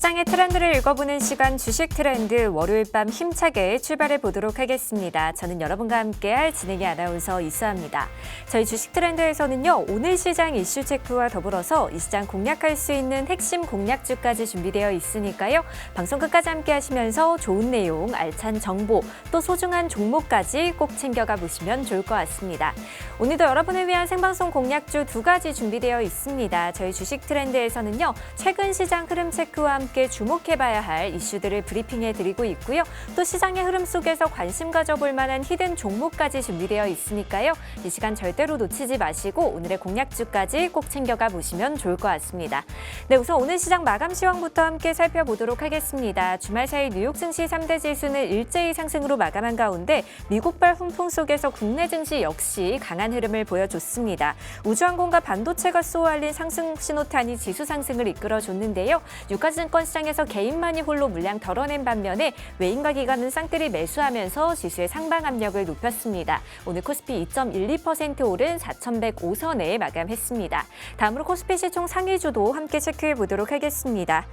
시장의 트렌드를 읽어보는 시간 주식 트렌드 월요일 밤 힘차게 출발해 보도록 하겠습니다. 저는 여러분과 함께할 진행의 아나운서 이수아입니다. 저희 주식 트렌드에서는요, 오늘 시장 이슈 체크와 더불어서 이 시장 공략할 수 있는 핵심 공략주까지 준비되어 있으니까요. 방송 끝까지 함께 하시면서 좋은 내용, 알찬 정보, 또 소중한 종목까지 꼭 챙겨가 보시면 좋을 것 같습니다. 오늘도 여러분을 위한 생방송 공략주 두 가지 준비되어 있습니다. 저희 주식 트렌드에서는요, 최근 시장 흐름 체크와 함께 주목해봐야 할 이슈들을 브리핑해드리고 있고요. 또 시장의 흐름 속에서 관심 가져볼 만한 히든 종목까지 준비되어 있으니까요. 이 시간 절대로 놓치지 마시고 오늘의 공략주까지 꼭 챙겨가 보시면 좋을 것 같습니다. 네, 우선 오늘 시장 마감 시황부터 함께 살펴보도록 하겠습니다. 주말 사이 뉴욕 증시 3대 지수는 일제히 상승으로 마감한 가운데 미국발 훈풍 속에서 국내 증시 역시 강한 흐름을 보여줬습니다. 우주항공과 반도체가 쏘아올린 상승 신호탄이 지수 상승을 이끌어줬는데요. 유가증권 시장에서 개인만이 홀로 물량 덜어낸 반면에 외인과 기관은 쌍끌이 매수하면서 지수의 상방 압력을 높였습니다. 오늘 코스피 2.12% 오른 4,105선에 마감했습니다. 다음으로 코스피 시총 상위주도 함께 체크해 보도록 하겠습니다.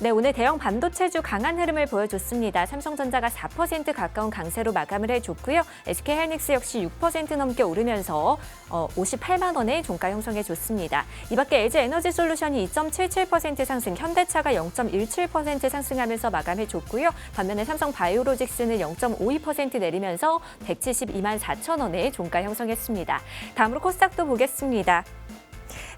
네, 오늘 대형 반도체주 강한 흐름을 보여줬습니다. 삼성전자가 4% 가까운 강세로 마감을 해줬고요. SK하이닉스 역시 6% 넘게 오르면서 58만 원의 종가 형성해줬습니다. 이 밖에 LG에너지솔루션이 2.77% 상승, 현대차가 0.17% 상승하면서 마감해줬고요. 반면에 삼성바이오로직스는 0.52% 내리면서 172만 4천 원의 종가 형성했습니다. 다음으로 코스닥도 보겠습니다.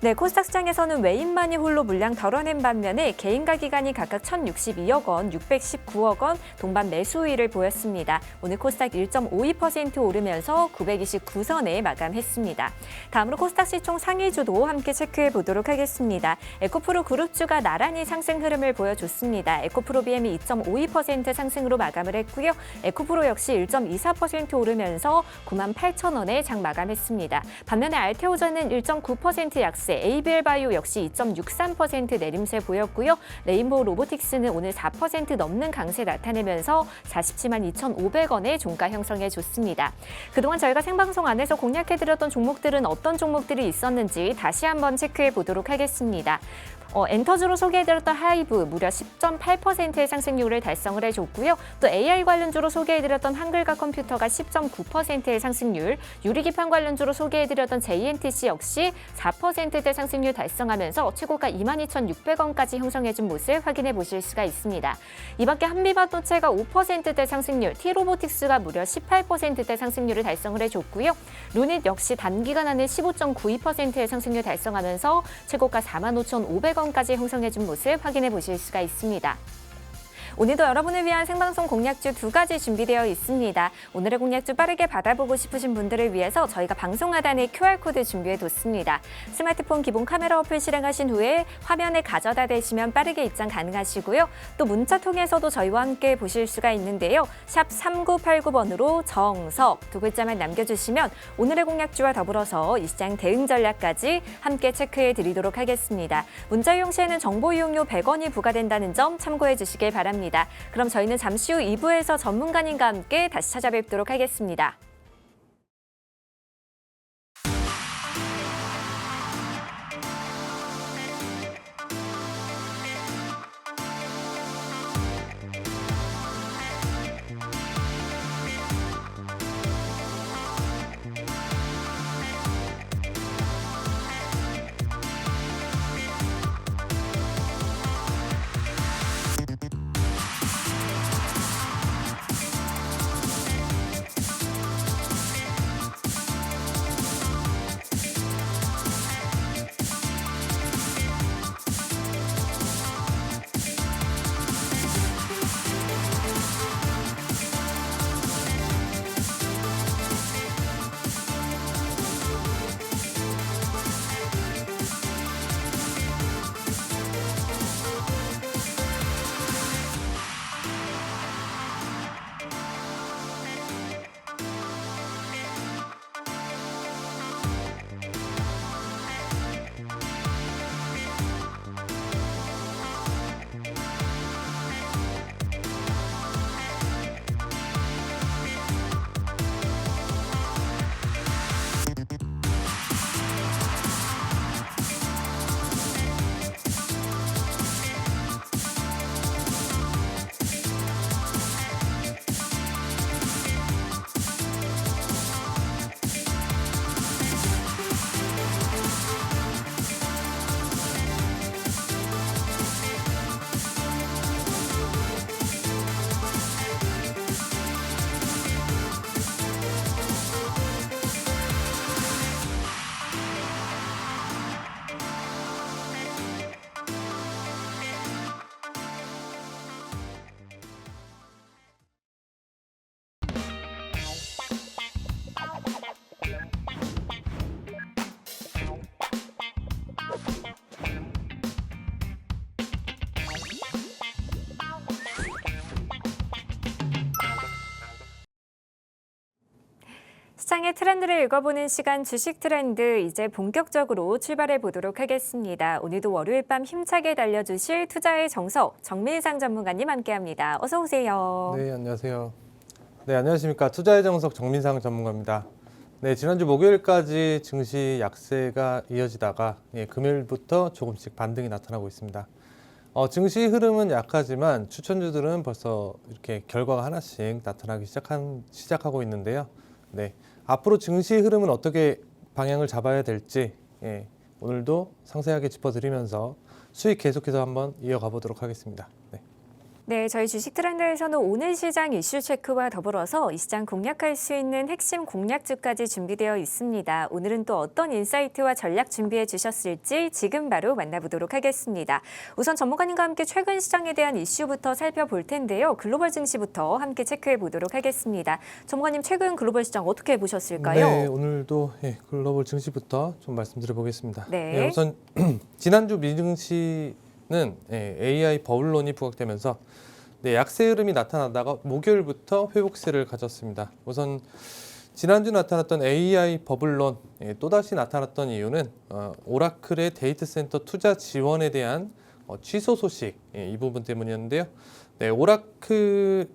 네, 코스닥 시장에서는 외인만이 홀로 물량 덜어낸 반면에 개인과 기관이 각각 1,062억 원, 619억 원 동반 매수 우위를 보였습니다. 오늘 코스닥 1.52% 오르면서 929선에 마감했습니다. 다음으로 코스닥 시총 상위주도 함께 체크해 보도록 하겠습니다. 에코프로 그룹주가 나란히 상승 흐름을 보여줬습니다. 에코프로 BM이 2.52% 상승으로 마감을 했고요. 에코프로 역시 1.24% 오르면서 98,000원에 장 마감했습니다. 반면에 알테오전은 1.9% 약세, ABL바이오 역시 2.63% 내림세 보였고요. 레인보우 로보틱스는 오늘 4% 넘는 강세 나타내면서 47만 2,500원의 종가 형성해줬습니다. 그동안 저희가 생방송 안에서 공략해드렸던 종목들은 어떤 종목들이 있었는지 다시 한번 체크해 보도록 하겠습니다. 엔터주로 소개해드렸던 하이브 무려 10.8%의 상승률을 달성을 해줬고요. 또 AI 관련주로 소개해드렸던 한글과 컴퓨터가 10.9%의 상승률, 유리기판 관련주로 소개해드렸던 JNTC 역시 4%대 상승률 달성하면서 최고가 22,600원까지 형성해준 모습 확인해 보실 수가 있습니다. 이 밖에 한미반도체가 5%대 상승률, T로보틱스가 무려 18%대 상승률을 달성을 해줬고요. 루닛 역시 단기간 안에 15.92%의 상승률 달성하면서 최고가 45,500원 까지 형성해준 모습 확인해 보실 수가 있습니다. 오늘도 여러분을 위한 생방송 공략주 두 가지 준비되어 있습니다. 오늘의 공략주 빠르게 받아보고 싶으신 분들을 위해서 저희가 방송 하단에 QR코드 준비해뒀습니다. 스마트폰 기본 카메라 어플 실행하신 후에 화면에 가져다 대시면 빠르게 입장 가능하시고요. 또 문자 통해서도 저희와 함께 보실 수가 있는데요. 샵 3989번으로 정석 두 글자만 남겨주시면 오늘의 공략주와 더불어서 이 시장 대응 전략까지 함께 체크해 드리도록 하겠습니다. 문자 이용 시에는 정보 이용료 100원이 부과된다는 점 참고해 주시길 바랍니다. 그럼 저희는 잠시 후 2부에서 전문가님과 함께 다시 찾아뵙도록 하겠습니다. 시장의 트렌드를 읽어보는 시간 주식 트렌드 이제 본격적으로 출발해 보도록 하겠습니다. 오늘도 월요일 밤 힘차게 달려주실 투자의 정석 정민상 전문가님 함께합니다. 어서 오세요. 네, 안녕하세요. 네, 안녕하십니까. 투자의 정석 정민상 전문가입니다. 네, 지난주 목요일까지 증시 약세가 이어지다가 금요일부터 조금씩 반등이 나타나고 있습니다. 증시 흐름은 약하지만 추천주들은 벌써 이렇게 결과가 하나씩 나타나기 시작하고 있는데요. 네, 앞으로 증시 흐름은 어떻게 방향을 잡아야 될지 오늘도 상세하게 짚어드리면서 수익 계속해서 한번 이어가 보도록 하겠습니다. 네, 저희 주식 트렌드에서는 오늘 시장 이슈 체크와 더불어서 이 시장 공략할 수 있는 핵심 공략주까지 준비되어 있습니다. 오늘은 또 어떤 인사이트와 전략 준비해 주셨을지 지금 바로 만나보도록 하겠습니다. 우선 전문가님과 함께 최근 시장에 대한 이슈부터 살펴볼 텐데요. 글로벌 증시부터 함께 체크해 보도록 하겠습니다. 전문가님, 최근 글로벌 시장 어떻게 보셨을까요? 네, 오늘도 글로벌 증시부터 좀 말씀드려 보겠습니다. 네. 우선 지난주 미증시는 AI 버블론이 부각되면서 약세 흐름이 나타나다가 목요일부터 회복세를 가졌습니다. 우선 지난주 나타났던 AI 버블론 또다시 나타났던 이유는 오라클의 데이터 센터 투자 지원에 대한 취소 소식 이 부분 때문이었는데요. 네, 오라클의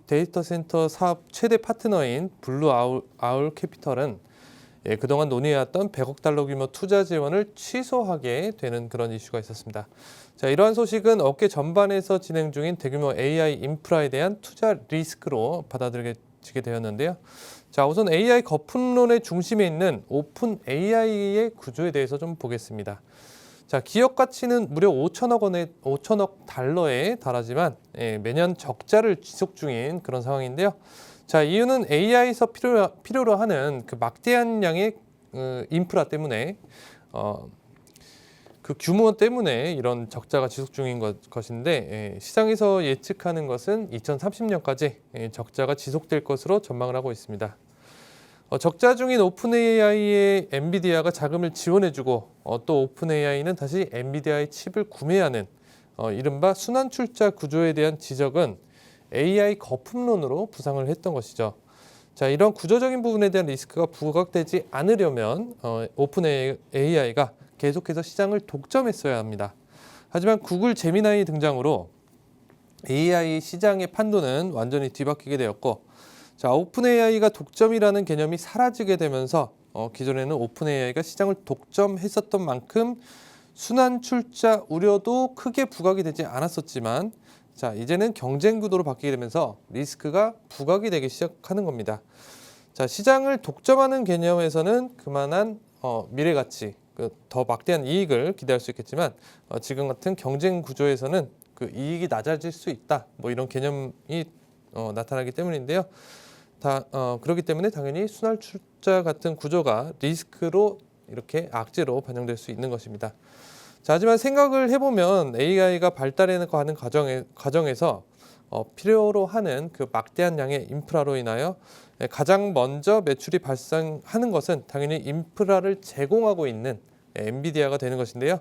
데이터 센터 사업 최대 파트너인 블루 아울 캐피털은 그동안 논의해왔던 100억 달러 규모 투자 지원을 취소하게 되는 그런 이슈가 있었습니다. 자, 이러한 소식은 업계 전반에서 진행 중인 대규모 AI 인프라에 대한 투자 리스크로 받아들여지게 되었는데요. 자, 우선 AI 거품론의 중심에 있는 오픈 AI의 구조에 대해서 좀 보겠습니다. 자, 기업 가치는 무려 5천억 달러에 달하지만 매년 적자를 지속 중인 그런 상황인데요. 자, 이유는 AI에서 필요로 하는 그 막대한 양의 인프라 때문에 그 규모 때문에 이런 적자가 지속 중인 것인데 시장에서 예측하는 것은 2030년까지 적자가 지속될 것으로 전망을 하고 있습니다. 적자 중인 오픈 AI의 엔비디아가 자금을 지원해주고 또 오픈 AI는 다시 엔비디아의 칩을 구매하는 이른바 순환 출자 구조에 대한 지적은 AI 거품론으로 부상을 했던 것이죠. 자, 이런 구조적인 부분에 대한 리스크가 부각되지 않으려면 오픈 AI가 계속해서 시장을 독점했어야 합니다. 하지만 구글 제미나이 등장으로 AI 시장의 판도는 완전히 뒤바뀌게 되었고, 자, 오픈 AI가 독점이라는 개념이 사라지게 되면서 기존에는 오픈 AI가 시장을 독점했었던 만큼 순환 출자 우려도 크게 부각이 되지 않았었지만, 자, 이제는 경쟁 구도로 바뀌게 되면서 리스크가 부각이 되기 시작하는 겁니다. 자, 시장을 독점하는 개념에서는 그만한 미래 가치, 더 막대한 이익을 기대할 수 있겠지만 지금 같은 경쟁 구조에서는 그 이익이 낮아질 수 있다. 뭐 이런 개념이 나타나기 때문인데요. 그렇기 때문에 당연히 순환 출자 같은 구조가 리스크로 이렇게 악재로 반영될 수 있는 것입니다. 자, 하지만 생각을 해보면 AI가 발달해가는 과정에서 필요로 하는 그 막대한 양의 인프라로 인하여 가장 먼저 매출이 발생하는 것은 당연히 인프라를 제공하고 있는 엔비디아가 되는 것인데요.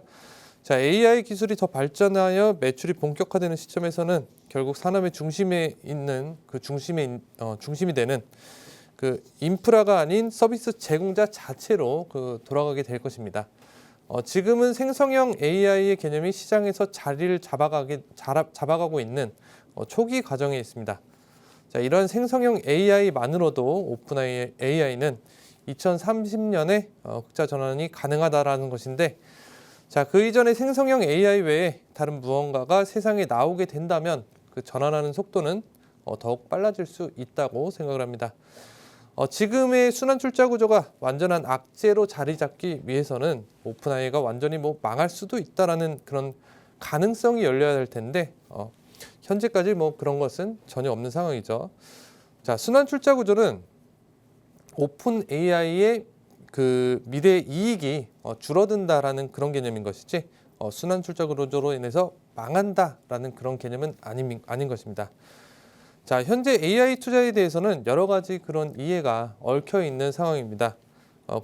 자, AI 기술이 더 발전하여 매출이 본격화되는 시점에서는 결국 산업의 중심에 있는 중심이 되는 그 인프라가 아닌 서비스 제공자 자체로 돌아가게 될 것입니다. 지금은 생성형 AI의 개념이 시장에서 자리를 잡아가고 있는 초기 과정에 있습니다. 자, 이런 생성형 AI만으로도 오픈 AI는 2030년에 흑자 전환이 가능하다라는 것인데, 자, 그 이전에 생성형 AI 외에 다른 무언가가 세상에 나오게 된다면 그 전환하는 속도는 더욱 빨라질 수 있다고 생각을 합니다. 지금의 순환 출자 구조가 완전한 악재로 자리 잡기 위해서는 오픈 AI가 완전히 망할 수도 있다라는 그런 가능성이 열려야 할 텐데 현재까지 그런 것은 전혀 없는 상황이죠. 자, 순환 출자 구조는 오픈 AI의 그 미래 이익이 줄어든다라는 그런 개념인 것이지 순환 출자 구조로 인해서 망한다라는 그런 개념은 아닌 것입니다. 자, 현재 AI 투자에 대해서는 여러 가지 그런 이해가 얽혀 있는 상황입니다.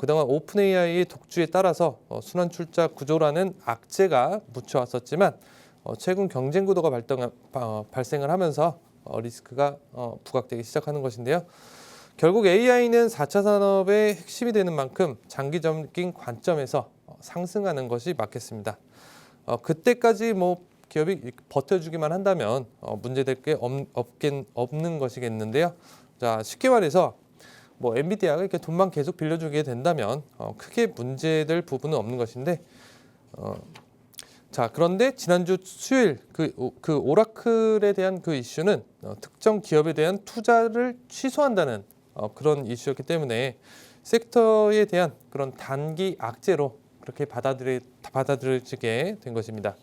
그동안 오픈 AI의 독주에 따라서 순환 출자 구조라는 악재가 묻혀왔었지만 최근 경쟁 구도가 발생을 하면서 리스크가 부각되기 시작하는 것인데요. 결국 AI는 4차 산업의 핵심이 되는 만큼 장기적인 관점에서 상승하는 것이 맞겠습니다. 그때까지 뭐 기업이 버텨주기만 한다면 문제될 게 없는 것이겠는데요. 자, 쉽게 말해서 뭐 엔비디아가 이렇게 돈만 계속 빌려주게 된다면 크게 문제될 부분은 없는 것인데, 자, 그런데 지난주 수요일 그 오라클에 대한 그 이슈는 특정 기업에 대한 투자를 취소한다는 그런 이슈였기 때문에 섹터에 대한 그런 단기 악재로 그렇게 받아들여지게 된 것입니다.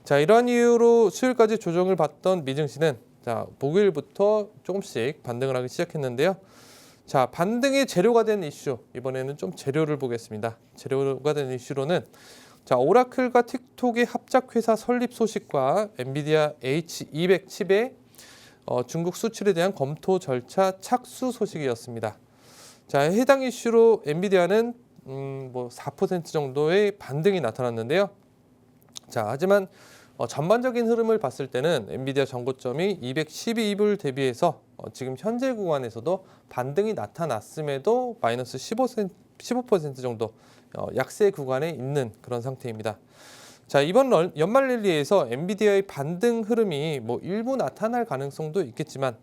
자, 이러한 이유로 수요일까지 조정을 받던 미증시는 자, 목요일부터 조금씩 반등을 하기 시작했는데요. 자, 반등의 재료가 된 이슈, 이번에는 좀 재료를 보겠습니다. 재료가 된 이슈로는 자, 오라클과 틱톡의 합작 회사 설립 소식과 엔비디아 H200 칩의 중국 수출에 대한 검토 절차 착수 소식이었습니다. 자, 해당 이슈로 엔비디아는 뭐 4% 정도의 반등이 나타났는데요. 자, 하지만 전반적인 흐름을 봤을 때는 엔비디아 전고점이 212불 대비해서 지금 현재 구간에서도 반등이 나타났음에도 마이너스 15% 정도 약세 구간에 있는 그런 상태입니다. 자, 이번 연말 랠리에서 엔비디아의 반등 흐름이 뭐 일부 나타날 가능성도 있겠지만,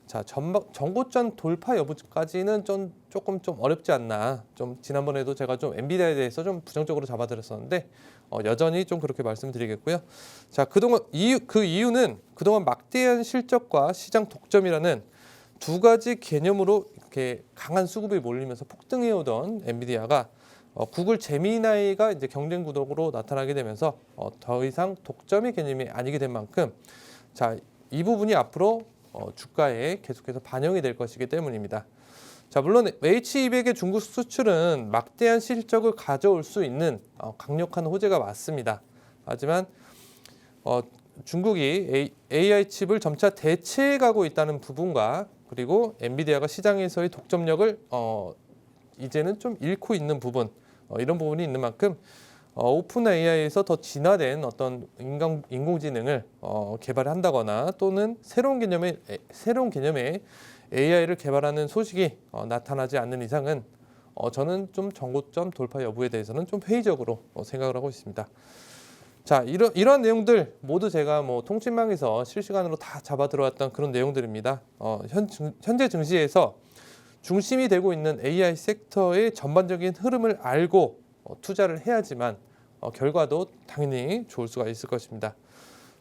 자, 전고점 돌파 여부까지는 조금 어렵지 않나. 좀 지난번에도 제가 좀 엔비디아에 대해서 좀 부정적으로 잡아드렸었는데 여전히 좀 그렇게 말씀드리겠고요. 자, 그 이유는 그동안 막대한 실적과 시장 독점이라는 두 가지 개념으로 이렇게 강한 수급이 몰리면서 폭등해오던 엔비디아가 구글 제미나이가 이제 경쟁 구독으로 나타나게 되면서 더 이상 독점의 개념이 아니게 된 만큼, 자, 이 부분이 앞으로 주가에 계속해서 반영이 될 것이기 때문입니다. 자, 물론 H200의 중국 수출은 막대한 실적을 가져올 수 있는 강력한 호재가 맞습니다. 하지만 중국이 AI 칩을 점차 대체해가고 있다는 부분과, 그리고 엔비디아가 시장에서의 독점력을 이제는 좀 잃고 있는 부분, 이런 부분이 있는 만큼 오픈 AI에서 더 진화된 어떤 인공지능을 개발한다거나 또는 새로운 개념의 AI를 개발하는 소식이 나타나지 않는 이상은 저는 좀 전고점 돌파 여부에 대해서는 좀 회의적으로 생각을 하고 있습니다. 자, 이러한 내용들 모두 제가 뭐 통신망에서 실시간으로 다 잡아 들어왔던 그런 내용들입니다. 현재 증시에서 중심이 되고 있는 AI 섹터의 전반적인 흐름을 알고 투자를 해야지만 결과도 당연히 좋을 수가 있을 것입니다.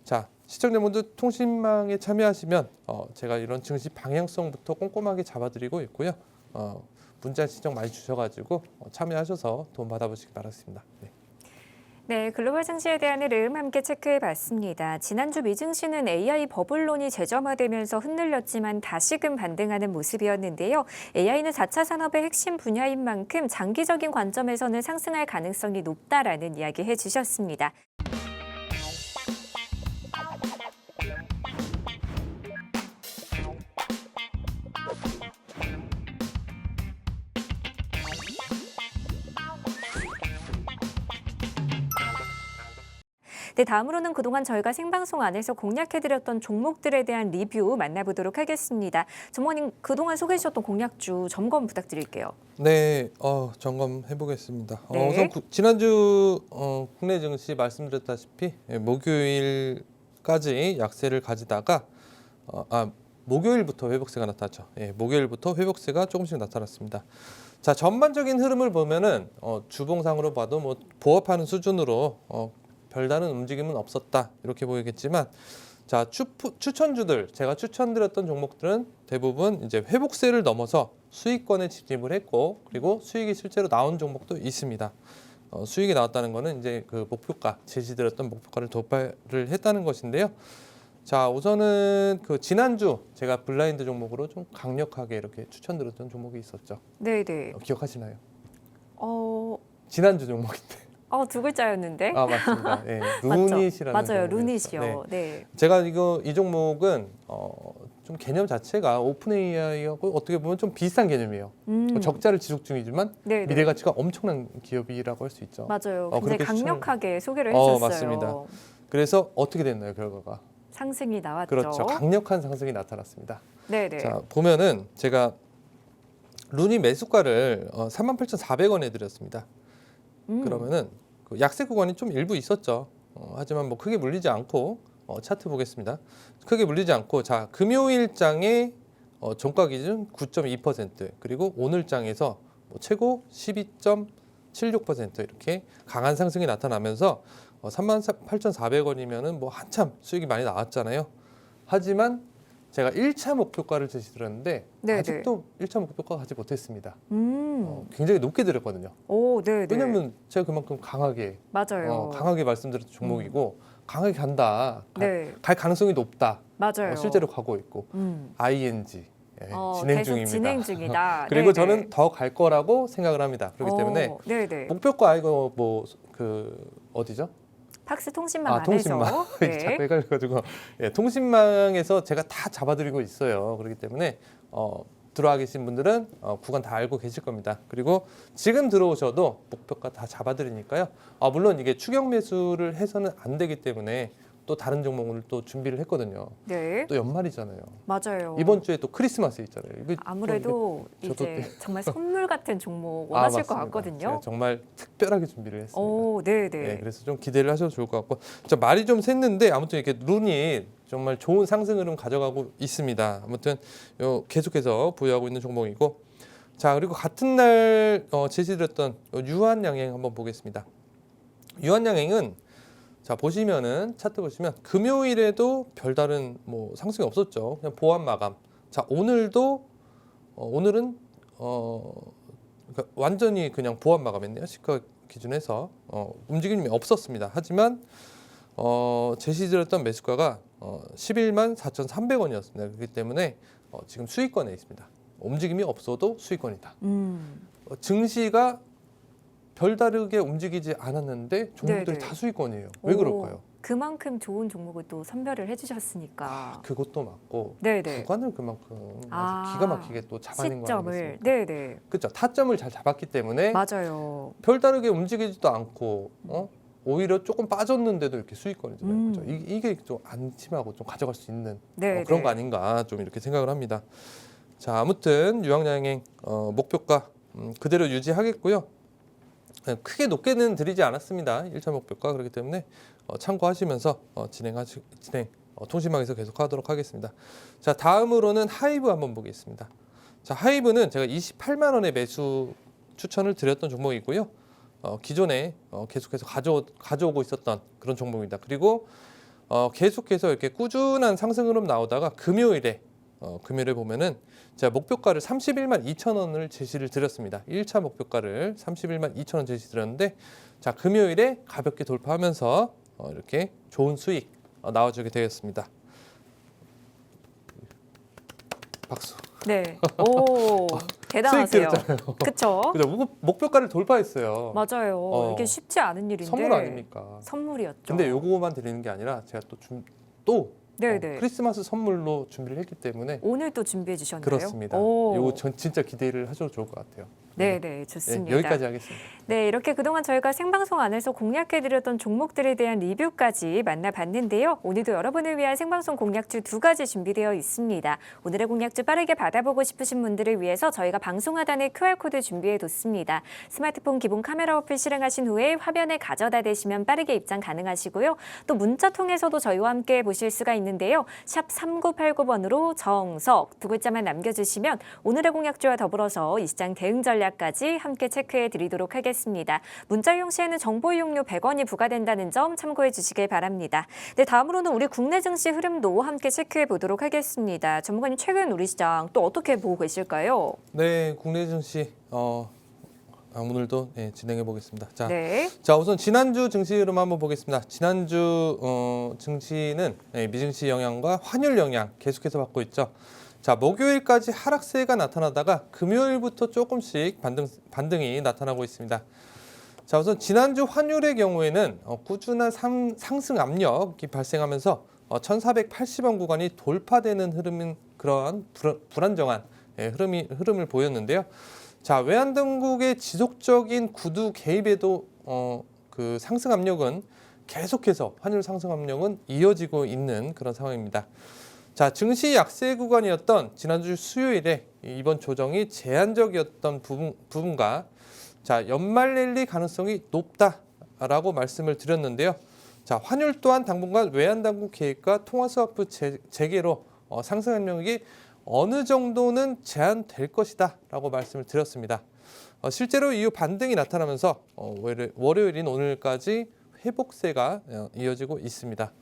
자, 시청자분들 통신망에 참여하시면 제가 이런 증시 방향성부터 꼼꼼하게 잡아드리고 있고요. 문자 신청 많이 주셔가지고 참여하셔서 도움 받아보시기 바랍니다. 네. 네, 글로벌 증시에 대한 흐름 함께 체크해봤습니다. 지난주 미증시는 AI 버블론이 재점화되면서 흔들렸지만 다시금 반등하는 모습이었는데요. AI는 4차 산업의 핵심 분야인 만큼 장기적인 관점에서는 상승할 가능성이 높다라는 이야기 해주셨습니다. 네, 다음으로는 그동안 저희가 생방송 안에서 공략해드렸던 종목들에 대한 리뷰 만나보도록 하겠습니다. 전문가님, 그동안 소개해 주셨던 공략주 점검 부탁드릴게요. 네, 점검해보겠습니다. 네. 우선 지난주 국내 증시 말씀드렸다시피 목요일까지 약세를 가지다가 목요일부터 회복세가 나타났죠. 목요일부터 회복세가 조금씩 나타났습니다. 자, 전반적인 흐름을 보면은 주봉상으로 봐도 뭐 보합하는 수준으로 별다른 움직임은 없었다 이렇게 보이겠지만, 자, 추천주들, 제가 추천드렸던 종목들은 대부분 이제 회복세를 넘어서 수익권에 진입을 했고, 그리고 수익이 실제로 나온 종목도 있습니다. 수익이 나왔다는 거는 이제 그 목표가, 제시드렸던 목표가를 돌파를 했다는 것인데요. 자, 우선은 그 지난주 제가 블라인드 종목으로 좀 강력하게 이렇게 추천드렸던 종목이 있었죠. 네네. 기억하시나요? 지난주 지난주 종목인데. 두 글자였는데. 맞습니다. 네, 맞죠? 루닛이라는 맞아요, 종목이었죠. 루닛이요. 네. 네. 제가 이 종목은 좀 개념 자체가 오픈 AI하고 어떻게 보면 좀 비슷한 개념이에요. 적자를 지속 중이지만 네네. 미래 가치가 엄청난 기업이라고 할 수 있죠. 맞아요. 굉장히 그렇게 강력하게 소개를 해주셨어요. 맞습니다. 그래서 어떻게 됐나요, 결과가? 상승이 나왔죠. 그렇죠. 강력한 상승이 나타났습니다. 네네. 자, 보면은 제가 루니 매수가를 38,400원에 드렸습니다. 그러면은 그 약세 구간이 좀 일부 있었죠. 하지만 뭐 크게 물리지 않고 차트 보겠습니다. 크게 물리지 않고 자 금요일장의 종가 기준 9.2% 그리고 오늘장에서 뭐 최고 12.76% 이렇게 강한 상승이 나타나면서 38,400원이면은 뭐 한참 수익이 많이 나왔잖아요. 하지만 제가 1차 목표가를 제시드렸는데 네네. 아직도 1차 목표가 가지 못했습니다. 굉장히 높게 드렸거든요. 오, 네네. 왜냐면 제가 그만큼 강하게 맞아요. 강하게 말씀드렸던 종목이고 강하게 간다. 네. 갈 가능성이 높다. 맞아요. 실제로 가고 있고 ING 진행 계속 중입니다. 진행 중이다. 그리고 네네. 저는 더 갈 거라고 생각을 합니다. 그렇기 때문에 네네. 목표가 이거 뭐 그 어디죠? 팍스 통신망 안에서 통신망. 네. 자꾸 헷갈려가지고 통신망에서 제가 다 잡아드리고 있어요. 그렇기 때문에 들어와 계신 분들은 구간 다 알고 계실 겁니다. 그리고 지금 들어오셔도 목표가 다 잡아드리니까요. 물론 이게 추격 매수를 해서는 안 되기 때문에 또 다른 종목을 또 준비를 했거든요. 네. 또 연말이잖아요. 맞아요. 이번 주에 또 크리스마스 있잖아요. 이거 아무래도 저도 이제 정말 선물 같은 종목 원하실 것 맞습니다. 같거든요. 제가 정말 특별하게 준비를 했습니다. 오, 네네. 네, 그래서 좀 기대를 하셔도 좋을 것 같고, 자, 말이 좀 샜는데 아무튼 이렇게 룬이 정말 좋은 상승 흐름 가져가고 있습니다. 아무튼 계속해서 보유하고 있는 종목이고, 자 그리고 같은 날 제시드렸던 유한양행 한번 보겠습니다. 유한양행은 자 보시면은 차트 보시면 금요일에도 별다른 뭐 상승이 없었죠. 그냥 보합 마감. 자 오늘도 오늘은 그러니까 완전히 그냥 보합 마감했네요. 시가 기준에서 움직임이 없었습니다. 하지만 제시드렸던 매수가가 11만 4,300원이었습니다. 그렇기 때문에 지금 수익권에 있습니다. 움직임이 없어도 수익권이다. 증시가 별다르게 움직이지 않았는데 종목들이 네네. 다 수익권이에요. 왜 오, 그럴까요? 그만큼 좋은 종목을 또 선별을 해주셨으니까. 그것도 맞고 네네. 구간을 그만큼 아주 기가 막히게 또 잡아낸 거 시점을. 아니겠습니까? 네네. 그렇죠. 타점을 잘 잡았기 때문에 맞아요. 별다르게 움직이지도 않고 오히려 조금 빠졌는데도 이렇게 수익권이잖아요. 그렇죠? 이게 좀 안심하고 좀 가져갈 수 있는 네, 그런 네. 거 아닌가 좀 이렇게 생각을 합니다. 자 아무튼 유한양행 목표가 그대로 유지하겠고요. 크게 높게는 드리지 않았습니다. 1차 목표가 그렇기 때문에 참고하시면서 통신망에서 계속 하도록 하겠습니다. 자 다음으로는 하이브 한번 보겠습니다. 자 하이브는 제가 28만 원에 매수 추천을 드렸던 종목이고요. 기존에 계속해서 가져오고 있었던 그런 종목입니다. 그리고 계속해서 이렇게 꾸준한 상승 흐름 나오다가 금요일에 보면은 제가 목표가를 31만 2천 원을 제시를 드렸습니다. 1차 목표가를 31만 2천 원 제시 드렸는데 자 금요일에 가볍게 돌파하면서 이렇게 좋은 수익 나와주게 되었습니다. 박수. 네. 오, 대단하세요. 수익 드렸잖아요. 그쵸? 그죠? 목표가를 돌파했어요. 맞아요. 이게 쉽지 않은 일인데. 선물 아닙니까? 선물이었죠. 근데 요거만 드리는 게 아니라 제가 또 네네. 크리스마스 선물로 준비를 했기 때문에 오늘 또 준비해 주셨나요? 그렇습니다. 오. 이거 전 진짜 기대를 하셔도 좋을 것 같아요. 네네, 좋습니다. 여기까지 하겠습니다. 네, 이렇게 그동안 저희가 생방송 안에서 공략해드렸던 종목들에 대한 리뷰까지 만나봤는데요. 오늘도 여러분을 위한 생방송 공략주 2가지 준비되어 있습니다. 오늘의 공략주 빠르게 받아보고 싶으신 분들을 위해서 저희가 방송 하단에 QR코드 준비해뒀습니다. 스마트폰 기본 카메라 어플 실행하신 후에 화면에 가져다 대시면 빠르게 입장 가능하시고요. 또 문자 통해서도 저희와 함께 보실 수가 있는데요. 샵 3989번으로 정석 2글자만 남겨주시면 오늘의 공략주와 더불어서 이 시장 대응 전략까지 함께 체크해 드리도록 하겠습니다. 문자 이용 시에는 정보 이용료 100원이 부과된다는 점 참고해 주시길 바랍니다. 네, 다음으로는 우리 국내 증시 흐름도 함께 체크해 보도록 하겠습니다. 전문가님 최근 우리 시장 또 어떻게 보고 계실까요? 네, 국내 증시 오늘도 진행해 보겠습니다. 자, 네. 자 우선 지난주 증시 흐름 한번 보겠습니다. 지난주 증시는 미증시 영향과 환율 영향 계속해서 받고 있죠. 자 목요일까지 하락세가 나타나다가 금요일부터 조금씩 반등이 나타나고 있습니다. 자 우선 지난주 환율의 경우에는 꾸준한 상승 압력이 발생하면서 1,480원 구간이 돌파되는 흐름인 그러한 불안정한 흐름을 보였는데요. 자 외환당국의 지속적인 구두 개입에도 그 상승 압력은 계속해서 환율 상승 압력은 이어지고 있는 그런 상황입니다. 자, 증시 약세 구간이었던 지난주 수요일에 이번 조정이 제한적이었던 부분과 자, 연말 랠리 가능성이 높다라고 말씀을 드렸는데요. 자, 환율 또한 당분간 외환 당국 계획과 통화 스와프 재개로 상승 압력이 어느 정도는 제한될 것이다라고 말씀을 드렸습니다. 실제로 이후 반등이 나타나면서 월요일인 오늘까지 회복세가 이어지고 있습니다.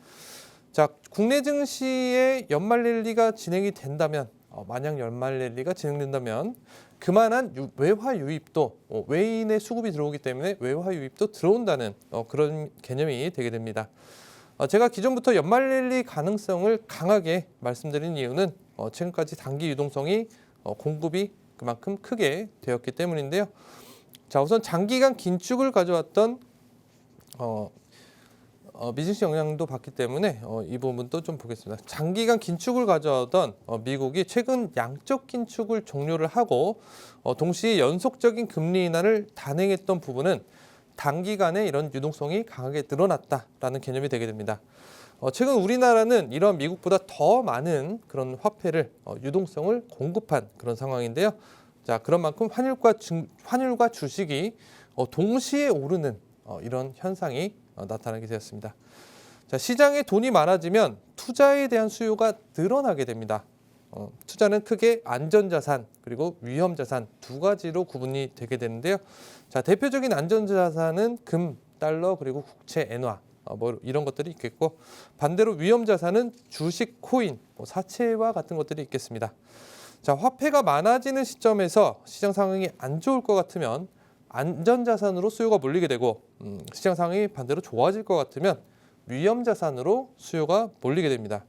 자, 국내 증시의 연말 랠리가 진행이 된다면, 만약 연말 랠리가 진행된다면 그만한 외화 유입도 외인의 수급이 들어오기 때문에 외화 유입도 들어온다는 그런 개념이 되게 됩니다. 제가 기존부터 연말 랠리 가능성을 강하게 말씀드린 이유는 최근까지 단기 유동성이 공급이 그만큼 크게 되었기 때문인데요. 자, 우선 장기간 긴축을 가져왔던 미증시 영향도 받기 때문에 이 부분도 좀 보겠습니다. 장기간 긴축을 가져오던 미국이 최근 양적 긴축을 종료를 하고 동시에 연속적인 금리 인하를 단행했던 부분은 단기간에 이런 유동성이 강하게 늘어났다라는 개념이 되게 됩니다. 최근 우리나라는 이런 미국보다 더 많은 그런 화폐를 유동성을 공급한 그런 상황인데요. 자, 그런 만큼 환율과 주식이 동시에 오르는 이런 현상이 나타나게 되었습니다. 자, 시장에 돈이 많아지면 투자에 대한 수요가 늘어나게 됩니다. 투자는 크게 안전자산 그리고 위험자산 두 가지로 구분이 되게 되는데요. 자, 대표적인 안전자산은 금, 달러 그리고 국채, 엔화 뭐 이런 것들이 있겠고 반대로 위험자산은 주식, 코인, 사채와 같은 것들이 있겠습니다. 자, 화폐가 많아지는 시점에서 시장 상황이 안 좋을 것 같으면 안전자산으로 수요가 몰리게 되고 시장 상황이 반대로 좋아질 것 같으면 위험자산으로 수요가 몰리게 됩니다.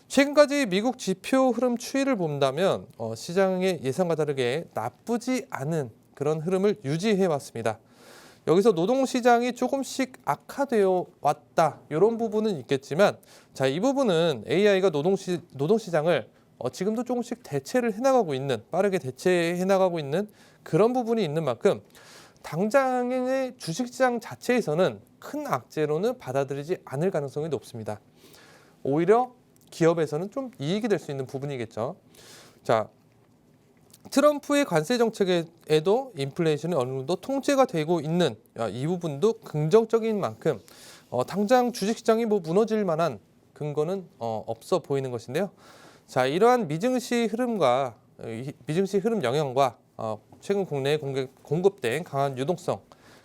최근까지 미국 지표 흐름 추이를 본다면 시장의 예상과 다르게 나쁘지 않은 그런 흐름을 유지해 왔습니다. 여기서 노동시장이 조금씩 악화되어 왔다 이런 부분은 있겠지만 자, 이 부분은 AI가 노동시장을 지금도 조금씩 대체를 해나가고 있는 빠르게 대체해 나가고 있는 그런 부분이 있는 만큼 당장의 주식시장 자체에서는 큰 악재로는 받아들이지 않을 가능성이 높습니다. 오히려 기업에서는 좀 이익이 될 수 있는 부분이겠죠. 자, 트럼프의 관세 정책에도 인플레이션이 어느 정도 통제가 되고 있는 이 부분도 긍정적인 만큼 당장 주식시장이 무너질 만한 근거는 없어 보이는 것인데요. 자, 이러한 미증시 흐름과 미증시 흐름 영향과 최근 국내에 공급된 강한 유동성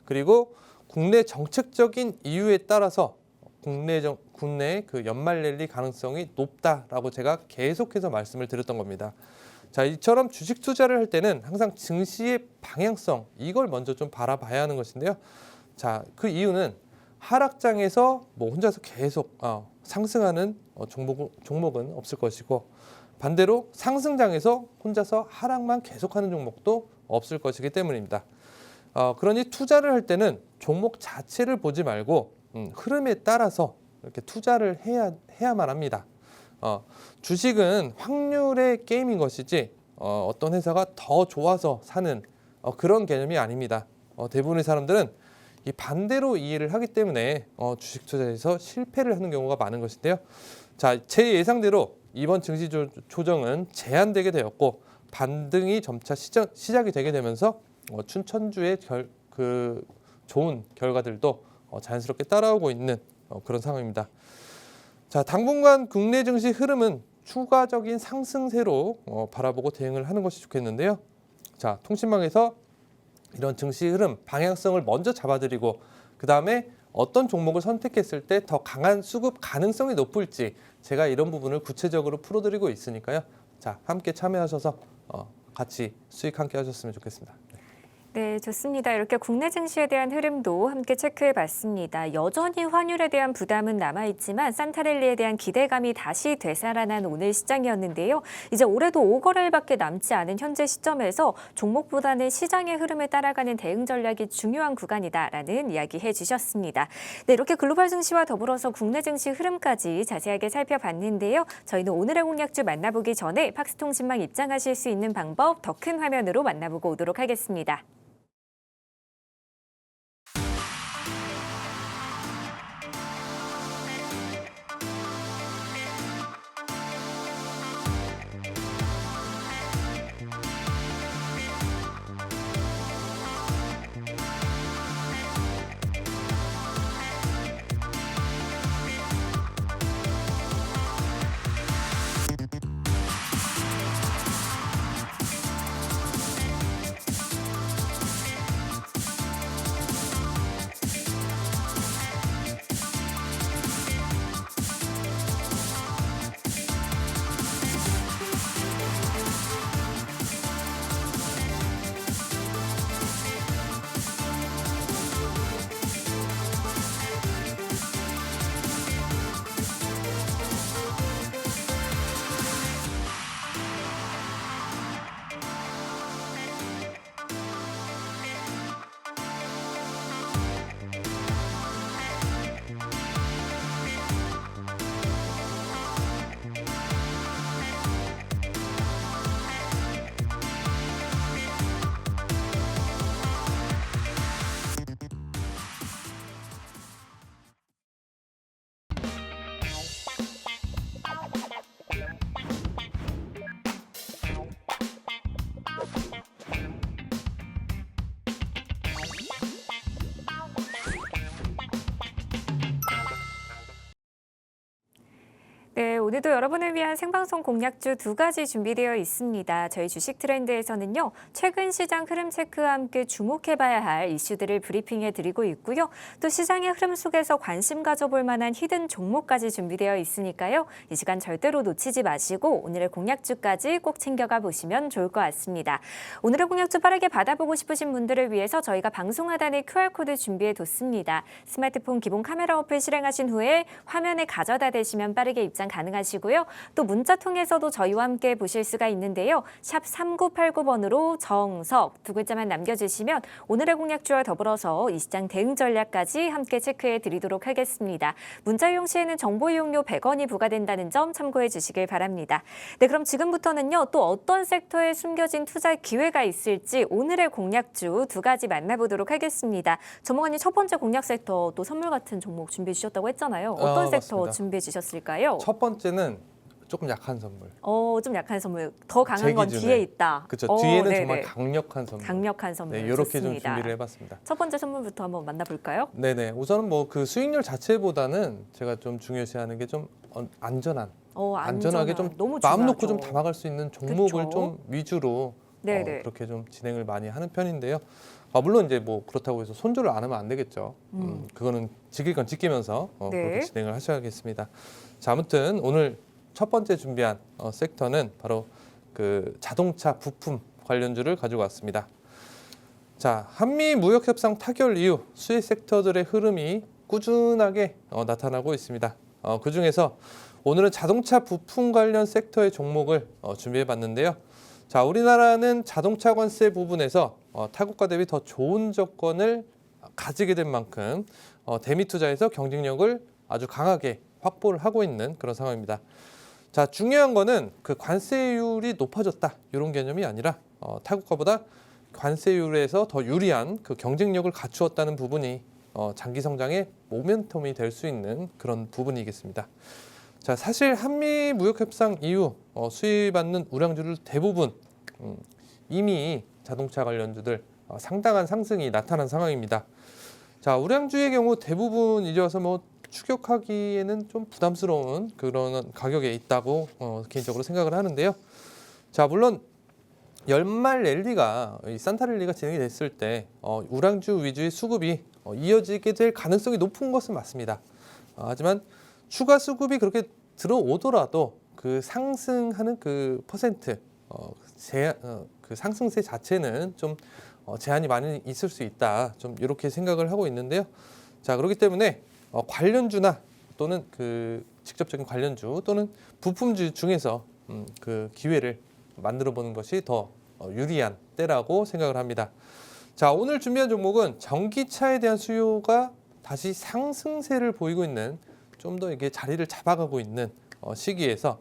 그리고 국내 정책적인 이유에 따라서 국내 그 연말 랠리 가능성이 높다라고 제가 계속해서 말씀을 드렸던 겁니다. 자, 이처럼 주식 투자를 할 때는 항상 증시의 방향성 이걸 먼저 좀 바라봐야 하는 것인데요. 자, 그 이유는 하락장에서 혼자서 계속 상승하는 종목은 없을 것이고 반대로 상승장에서 혼자서 하락만 계속하는 종목도 없을 것이기 때문입니다. 그러니 투자를 할 때는 종목 자체를 보지 말고 흐름에 따라서 이렇게 투자를 해야만 합니다. 주식은 확률의 게임인 것이지 어떤 회사가 더 좋아서 사는 그런 개념이 아닙니다. 대부분의 사람들은 이 반대로 이해를 하기 때문에 주식 투자에서 실패를 하는 경우가 많은 것인데요. 자, 제 예상대로 이번 증시 조정은 제한되게 되었고 반등이 점차 시작이 되게 되면서 춘천주의 좋은 결과들도 자연스럽게 따라오고 있는 그런 상황입니다. 자, 당분간 국내 증시 흐름은 추가적인 상승세로 바라보고 대응을 하는 것이 좋겠는데요. 자, 통신망에서 이런 증시 흐름 방향성을 먼저 잡아드리고 그 다음에 어떤 종목을 선택했을 때 더 강한 수급 가능성이 높을지 제가 이런 부분을 구체적으로 풀어드리고 있으니까요. 자, 함께 참여하셔서 같이 수익 함께 하셨으면 좋겠습니다. 네, 좋습니다. 이렇게 국내 증시에 대한 흐름도 함께 체크해 봤습니다. 여전히 환율에 대한 부담은 남아있지만 산타랠리에 대한 기대감이 다시 되살아난 오늘 시장이었는데요. 이제 올해도 5거래일밖에 남지 않은 현재 시점에서 종목보다는 시장의 흐름에 따라가는 대응 전략이 중요한 구간이다라는 이야기 해주셨습니다. 네, 이렇게 글로벌 증시와 더불어서 국내 증시 흐름까지 자세하게 살펴봤는데요. 저희는 오늘의 공략주 만나보기 전에 팍스통신망 입장하실 수 있는 방법 더 큰 화면으로 만나보고 오도록 하겠습니다. 오늘도 여러분을 위한 생방송 공략주 두 가지 준비되어 있습니다. 저희 주식 트렌드에서는요, 최근 시장 흐름 체크와 함께 주목해봐야 할 이슈들을 브리핑해 드리고 있고요. 또 시장의 흐름 속에서 관심 가져볼 만한 히든 종목까지 준비되어 있으니까요. 이 시간 절대로 놓치지 마시고 오늘의 공략주까지 꼭 챙겨가 보시면 좋을 것 같습니다. 오늘의 공략주 빠르게 받아보고 싶으신 분들을 위해서 저희가 방송 하단에 QR코드 준비해 뒀습니다. 스마트폰 기본 카메라 어플 실행하신 후에 화면에 가져다 대시면 빠르게 입장 가능하시고요. 또 문자 통해서도 저희와 함께 보실 수가 있는데요. 샵 3989번으로 정석 두 글자만 남겨주시면 오늘의 공략주와 더불어서 이 시장 대응 전략까지 함께 체크해 드리도록 하겠습니다. 문자 이용 시에는 정보 이용료 100원이 부과된다는 점 참고해 주시길 바랍니다. 네, 그럼 지금부터는요. 또 어떤 섹터에 숨겨진 투자 기회가 있을지 오늘의 공략주 두 가지 만나보도록 하겠습니다. 전문가님 첫 번째 공략 섹터 또 선물 같은 종목 준비해 주셨다고 했잖아요. 어떤 섹터 맞습니다. 준비해 주셨을까요? 첫 번째는 조금 약한 선물. 좀 약한 선물. 더 강한 제 건 기준에. 뒤에 있다. 그렇죠. 뒤에는 네네. 정말 강력한 선물. 강력한 선물. 네, 이렇게 좀 좋습니다. 준비를 해봤습니다. 첫 번째 선물부터 한번 만나볼까요? 네네. 우선은 뭐 그 수익률 자체보다는 제가 좀 중요시하는 게 좀 안전한, 안전하게 좀 너무 마음 놓고 중요하죠. 좀 담아갈 수 있는 종목을 그쵸? 좀 위주로 네네. 그렇게 좀 진행을 많이 하는 편인데요. 물론 이제 뭐 그렇다고 해서 손절을 안 하면 안 되겠죠. 그거는 지킬 건 지키면서 네. 그렇게 진행을 하셔야겠습니다. 자, 아무튼 오늘 첫 번째 준비한 섹터는 바로 그 자동차 부품 관련주를 가지고 왔습니다. 자, 한미 무역 협상 타결 이후 수혜 섹터들의 흐름이 꾸준하게 나타나고 있습니다. 그 중에서 오늘은 자동차 부품 관련 섹터의 종목을 준비해 봤는데요. 자, 우리나라는 자동차 관세 부분에서 타국가 대비 더 좋은 조건을 가지게 된 만큼 대미 투자에서 경쟁력을 아주 강하게 확보를 하고 있는 그런 상황입니다. 자, 중요한 거는 그 관세율이 높아졌다 이런 개념이 아니라 타국가보다 관세율에서 더 유리한 그 경쟁력을 갖추었다는 부분이 장기 성장의 모멘텀이 될 수 있는 그런 부분이겠습니다. 자, 사실 한미 무역 협상 이후 수입받는 우량주를 대부분 이미 자동차 관련주들 상당한 상승이 나타난 상황입니다. 자, 우량주의 경우 대부분 이제 와서 뭐 추격하기에는 좀 부담스러운 그런 가격에 있다고 개인적으로 생각을 하는데요. 자, 물론 연말 랠리가 이 산타 랠리가 진행이 됐을 때 우량주 위주의 수급이 이어지게 될 가능성이 높은 것은 맞습니다. 하지만 추가 수급이 그렇게 들어오더라도 그 상승하는 그 퍼센트 그 상승세 자체는 좀 제한이 많이 있을 수 있다. 좀 이렇게 생각을 하고 있는데요. 자, 그렇기 때문에 관련주나 또는 그 직접적인 관련주 또는 부품주 중에서 그 기회를 만들어 보는 것이 더 유리한 때라고 생각을 합니다. 자, 오늘 준비한 종목은 전기차에 대한 수요가 다시 상승세를 보이고 있는 좀 더 이게 자리를 잡아가고 있는 시기에서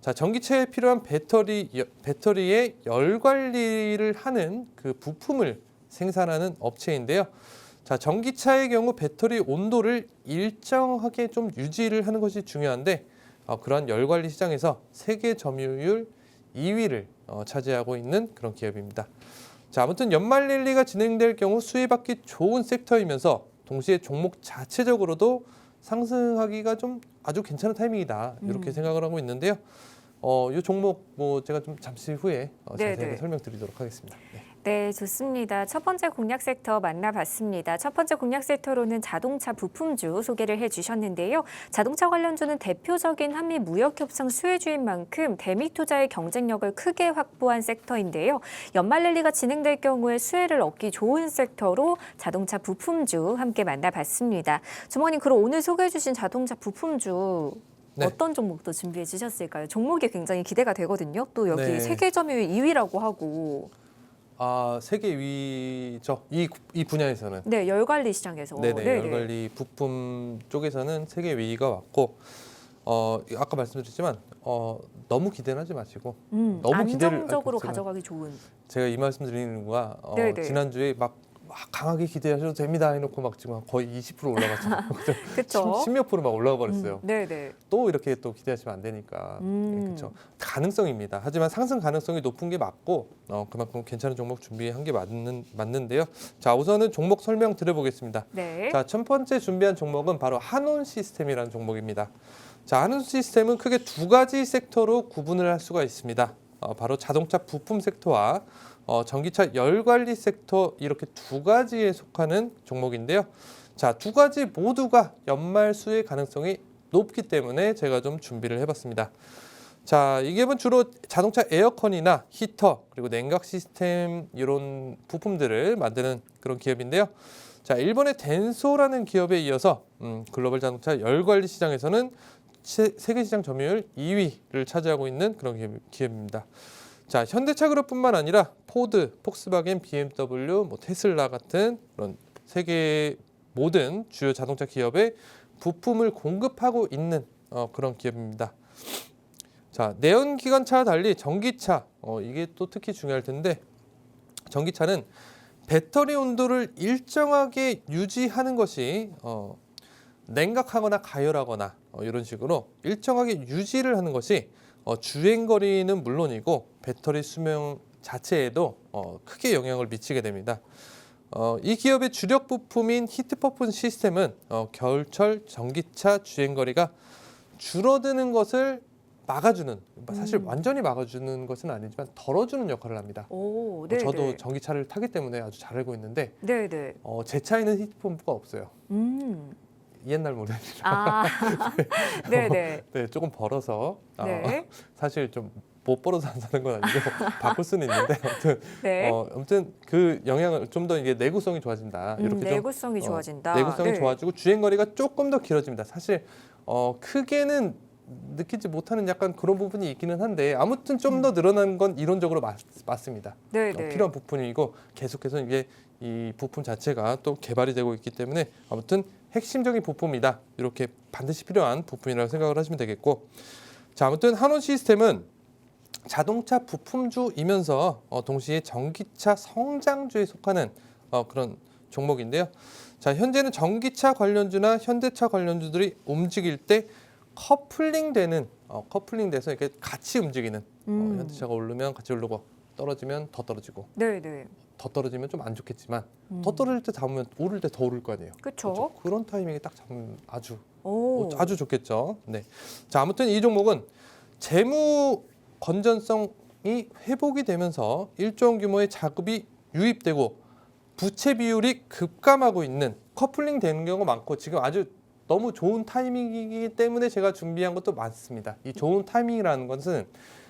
자, 전기차에 필요한 배터리의 열 관리를 하는 그 부품을 생산하는 업체인데요. 자, 전기차의 경우 배터리 온도를 일정하게 좀 유지를 하는 것이 중요한데 그러한 열 관리 시장에서 세계 점유율 2위를 차지하고 있는 그런 기업입니다. 자, 아무튼 연말 랠리가 진행될 경우 수혜받기 좋은 섹터이면서 동시에 종목 자체적으로도 상승하기가 좀 아주 괜찮은 타이밍이다 이렇게 생각을 하고 있는데요. 이 종목 뭐 제가 좀 잠시 후에 자세하게 설명드리도록 하겠습니다. 네, 좋습니다. 첫 번째 공략 섹터 만나봤습니다. 첫 번째 공략 섹터로는 자동차 부품주 소개를 해주셨는데요. 자동차 관련주는 대표적인 한미 무역협상 수혜주인 만큼 대미 투자의 경쟁력을 크게 확보한 섹터인데요. 연말 랠리가 진행될 경우에 수혜를 얻기 좋은 섹터로 자동차 부품주 함께 만나봤습니다. 주머님, 그럼 오늘 소개해 주신 자동차 부품주 네. 어떤 종목도 준비해 주셨을까요? 종목이 굉장히 기대가 되거든요. 또 여기 네. 세계 점유율 2위라고 하고. 세계 위죠. 이 분야에서는. 네, 열 관리 시장에서. 네네. 열 관리 부품 쪽에서는 세계 위가 왔고, 아까 말씀드렸지만 너무 기대는 하지 마시고 너무 안정적으로 제가- 가져가기 좋은. 제가 이 말씀드리는 거가 네네. 지난주에 막 막 강하게 기대하셔도 됩니다 해놓고 막 지금 거의 20% 올라갔잖아요. 그렇죠. 10몇 프로 막 올라가 버렸어요. 네네. 또 이렇게 또 기대하시면 안 되니까. 그렇죠. 가능성입니다. 하지만 상승 가능성이 높은 게 맞고 그만큼 괜찮은 종목 준비한 게 맞는데요. 자, 우선은 종목 설명 드려보겠습니다. 네. 자, 첫 번째 준비한 종목은 바로 한온 시스템이라는 종목입니다. 자, 한온 시스템은 크게 두 가지 섹터로 구분을 할 수가 있습니다. 바로 자동차 부품 섹터와 전기차 열관리 섹터 이렇게 두 가지에 속하는 종목인데요. 자, 두 가지 모두가 연말 수혜 가능성이 높기 때문에 제가 좀 준비를 해봤습니다. 자, 이 기업은 주로 자동차 에어컨이나 히터 그리고 냉각 시스템 이런 부품들을 만드는 그런 기업인데요. 자, 일본의 덴소라는 기업에 이어서 글로벌 자동차 열관리 시장에서는 세계 시장 점유율 2위를 차지하고 있는 그런 기업입니다. 자, 현대차 그룹뿐만 아니라 포드, 폭스바겐, BMW, 테슬라 같은 그런 세계 모든 주요 자동차 기업에 부품을 공급하고 있는 그런 기업입니다. 자, 내연기관차와 달리 전기차, 이게 또 특히 중요할 텐데 전기차는 배터리 온도를 일정하게 유지하는 것이 냉각하거나 가열하거나 이런 식으로 일정하게 유지를 하는 것이 주행거리는 물론이고 배터리 수명 자체에도 크게 영향을 미치게 됩니다. 이 기업의 주력 부품인 히트퍼프 시스템은 겨울철 전기차 주행거리가 줄어드는 것을 막아주는, 사실 완전히 막아주는 것은 아니지만 덜어주는 역할을 합니다. 오, 네네. 저도 전기차를 타기 때문에 아주 잘 알고 있는데 네네. 제 차에는 히트펌프가 없어요. 옛날 모델이라. 아, 네네. 네, 조금 벌어서 네. 사실 좀 못 벌어서 안 사는 건 아니고 바꿀 수는 있는데 아무튼 네. 아무튼 그 영향을 좀 더 이게 내구성이 좋아진다. 이렇게 좀 내구성이 좋아진다. 내구성이 네. 좋아지고 주행 거리가 조금 더 길어집니다. 사실 크게는 느끼지 못하는 약간 그런 부분이 있기는 한데 아무튼 좀 더 늘어난 건 이론적으로 맞습니다. 네네. 필요한 부품이고 계속해서 이게 이 부품 자체가 또 개발이 되고 있기 때문에 아무튼 핵심적인 부품이다. 이렇게 반드시 필요한 부품이라고 생각을 하시면 되겠고, 자, 아무튼 한온 시스템은 자동차 부품주이면서 동시에 전기차 성장주에 속하는 그런 종목인데요. 자, 현재는 전기차 관련주나 현대차 관련주들이 움직일 때 커플링되는 커플링돼서 이렇게 같이 움직이는 현대차가 오르면 같이 오르고 떨어지면 더 떨어지고 네네. 더 떨어지면 좀 안 좋겠지만 더 떨어질 때 잡으면 오를 때 더 오를 거 아니에요. 그렇죠. 그런 타이밍에 딱 잡으면 아주 오. 좋겠죠. 네. 자, 아무튼 이 종목은 재무 건전성이 회복이 되면서 일정 규모의 자금이 유입되고 부채 비율이 급감하고 있는 커플링 되는 경우가 많고 지금 아주 너무 좋은 타이밍이기 때문에 제가 준비한 것도 많습니다. 이 좋은 타이밍이라는 것은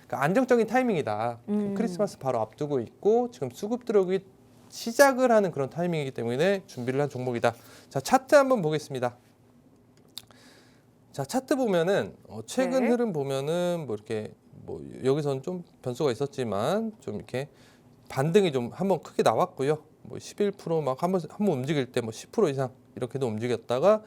안정적인 타이밍이다. 크리스마스 바로 앞두고 있고 지금 수급 들어오기 시작을 하는 그런 타이밍이기 때문에 준비를 한 종목이다. 자, 차트 한번 보겠습니다. 자, 차트 보면은 최근 네. 흐름 보면은 뭐 이렇게 뭐 여기서는 좀 변수가 있었지만 좀 이렇게 반등이 좀 한번 크게 나왔고요. 뭐 11% 막 한번 움직일 때 뭐 10% 이상 이렇게도 움직였다가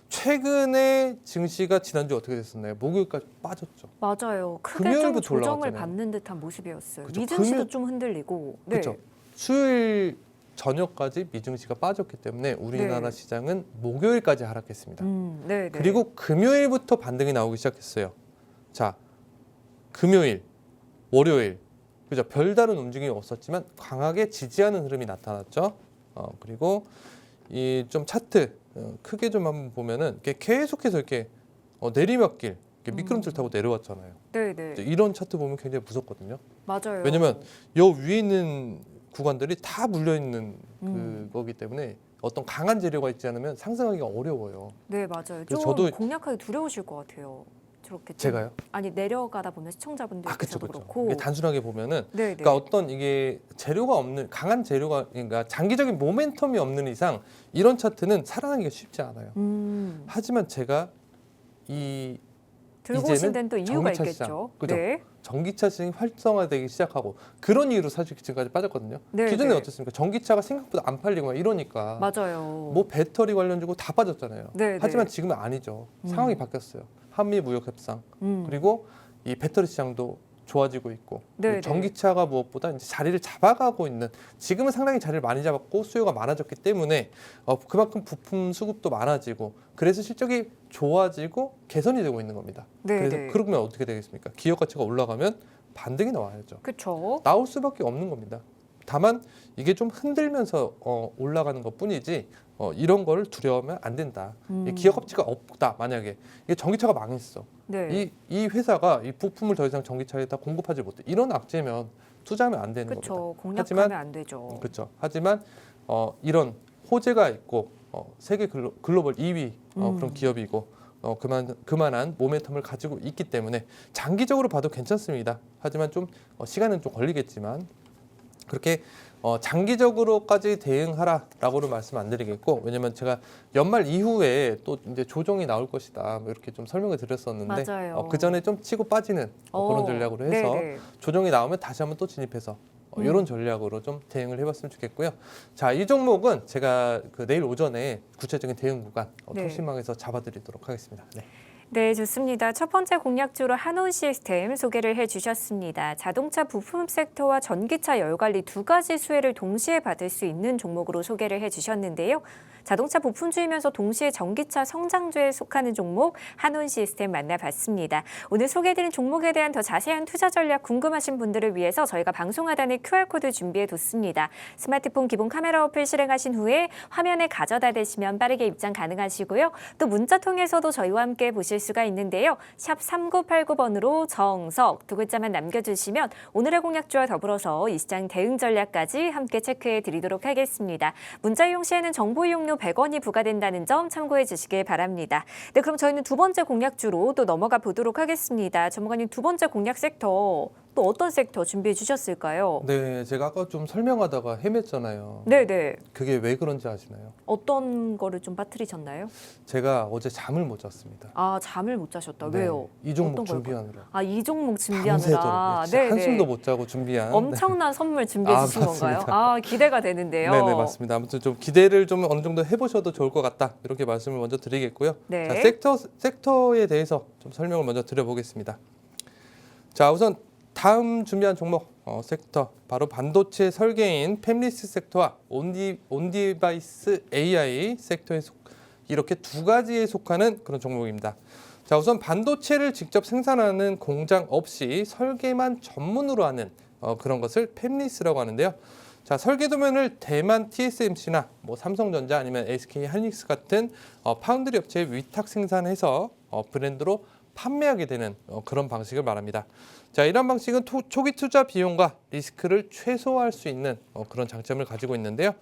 최근에 증시가 지난주 어떻게 됐었나요? 목요일까지 빠졌죠. 맞아요. 크게 좀 금요일부터 조정을 올라갔잖아요. 받는 듯한 모습이었어요. 그쵸. 미증시도 좀 흔들리고. 네. 그렇죠. 수요일 저녁까지 미증시가 빠졌기 때문에 우리나라 네. 시장은 목요일까지 하락했습니다. 네. 그리고 금요일부터 반등이 나오기 시작했어요. 자, 금요일, 월요일, 그죠? 별다른 움직임이 없었지만 강하게 지지하는 흐름이 나타났죠. 그리고 이 좀 차트 크게 좀 한번 보면은 이렇게 계속해서 이렇게 내리막길, 이렇게 미끄럼틀 타고 내려왔잖아요. 네네. 이런 차트 보면 굉장히 무섭거든요. 맞아요. 왜냐면 요 위에 있는 구간들이 다 물려 있는 그거기 때문에 어떤 강한 재료가 있지 않으면 상승하기가 어려워요. 네, 맞아요. 그래서 좀 저도- 공략하기 두려우실 것 같아요. 저렇게 좀- 제가요? 아니 내려가다 보면 시청자분들께서도 그렇죠. 그렇고. 이게 단순하게 보면은 네네. 그러니까 어떤 이게 재료가 없는 강한 재료가 그러니까 장기적인 모멘텀이 없는 이상 이런 차트는 살아나기가 쉽지 않아요. 하지만 제가 이 들고 오신 이제는 데는 또 이유가 전기차 있겠죠. 시장, 그죠? 네. 전기차 시장이 활성화되기 시작하고 그런 이유로 사실 지금까지 빠졌거든요. 네, 기존에 네. 어떻습니까? 전기차가 생각보다 안 팔리고 막 이러니까 맞아요. 뭐 배터리 관련주고 다 빠졌잖아요. 네, 하지만 네. 지금은 아니죠. 상황이 바뀌었어요. 한미 무역 협상 음. 그리고 이 배터리 시장도 좋아지고 있고 네, 전기차가 무엇보다 이제 자리를 잡아가고 있는 지금은 상당히 자리를 많이 잡았고 수요가 많아졌기 때문에 그만큼 부품 수급도 많아지고 그래서 실적이 좋아지고 개선이 되고 있는 겁니다. 네, 그래서 네. 그러면 어떻게 되겠습니까? 기업 가치가 올라가면 반등이 나와야죠. 그렇죠. 나올 수밖에 없는 겁니다. 다만 이게 좀 흔들면서 올라가는 것뿐이지 이런 걸 두려워하면 안 된다. 이 기업 가치가 없다. 만약에 이게 전기차가 망했어. 네. 이 회사가 이 부품을 더 이상 전기차에다 공급하지 못해. 이런 악재면 투자하면 안 되는 겁니다. 그렇죠. 공략하면 하지만 안 되죠. 그렇죠. 하지만 이런 호재가 있고 세계 글로벌 2위 그런 기업이고 그만한 모멘텀을 가지고 있기 때문에 장기적으로 봐도 괜찮습니다. 하지만 좀 시간은 좀 걸리겠지만 그렇게 장기적으로까지 대응하라라고는 말씀 안 드리겠고 왜냐면 제가 연말 이후에 또 이제 조정이 나올 것이다 뭐 이렇게 좀 설명을 드렸었는데 맞아요. 그 전에 좀 치고 빠지는 그런 전략으로 해서 네네. 조정이 나오면 다시 한번 또 진입해서 이런 전략으로 좀 대응을 해봤으면 좋겠고요. 자, 이 종목은 제가 그 내일 오전에 구체적인 대응 구간 네. 통신망에서 잡아드리도록 하겠습니다. 네. 네, 좋습니다. 첫 번째 공략주로 한온 시스템 소개를 해주셨습니다. 자동차 부품 섹터와 전기차 열관리 두 가지 수혜를 동시에 받을 수 있는 종목으로 소개를 해주셨는데요. 자동차 부품주이면서 동시에 전기차 성장주에 속하는 종목 한온 시스템 만나봤습니다. 오늘 소개해드린 종목에 대한 더 자세한 투자 전략 궁금하신 분들을 위해서 저희가 방송 하단에 QR코드 준비해뒀습니다. 스마트폰 기본 카메라 어플 실행하신 후에 화면에 가져다 대시면 빠르게 입장 가능하시고요. 또 문자 통해서도 저희와 함께 보실 수가 있는데요. 샵 3989번으로 정석 두 글자만 남겨주시면 오늘의 공약주와 더불어서 이 시장 대응 전략까지 함께 체크해 드리도록 하겠습니다. 문자 이용 시에는 정보 이용료 100원이 부과된다는 점 참고해 주시길 바랍니다. 네, 그럼 저희는 두 번째 공약주로 또 넘어가 보도록 하겠습니다. 전문가님 두 번째 공약 섹터 또 어떤 섹터 준비해 주셨을까요? 네, 제가 아까 좀 설명하다가 헤맸잖아요. 네네. 그게 왜 그런지 아시나요? 어떤 거를 좀 빠뜨리셨나요? 제가 어제 잠을 못 잤습니다. 아, 잠을 못 자셨다. 네, 왜요? 이 종목 어떤 걸까요? 준비하느라. 아, 이 종목 밤새도록 준비하느라. 진짜 한숨도 못 자고 준비한. 엄청난 선물 준비해 아, 주신 건가요? 맞습니다. 아, 기대가 되는데요. 네네 맞습니다. 아무튼 좀 기대를 좀 어느 정도 해보셔도 좋을 것 같다 이렇게 말씀을 먼저 드리겠고요. 네. 자, 섹터에 대해서 좀 설명을 먼저 드려보겠습니다. 자 우선 다음 준비한 종목 섹터 바로 반도체 설계인 팹리스 섹터와 온디바이스 AI 섹터에 이렇게 두 가지에 속하는 그런 종목입니다. 자 우선 반도체를 직접 생산하는 공장 없이 설계만 전문으로 하는 그런 것을 팹리스라고 하는데요. 자 설계 도면을 대만 TSMC나 뭐 삼성전자 아니면 SK 하이닉스 같은 파운드리 업체에 위탁 생산해서 브랜드로 판매하게 되는 그런 방식을 말합니다. 자 이런 방식은 초기 투자 비용과 리스크를 최소화할 수 있는 그런 장점을 가지고 있는데요.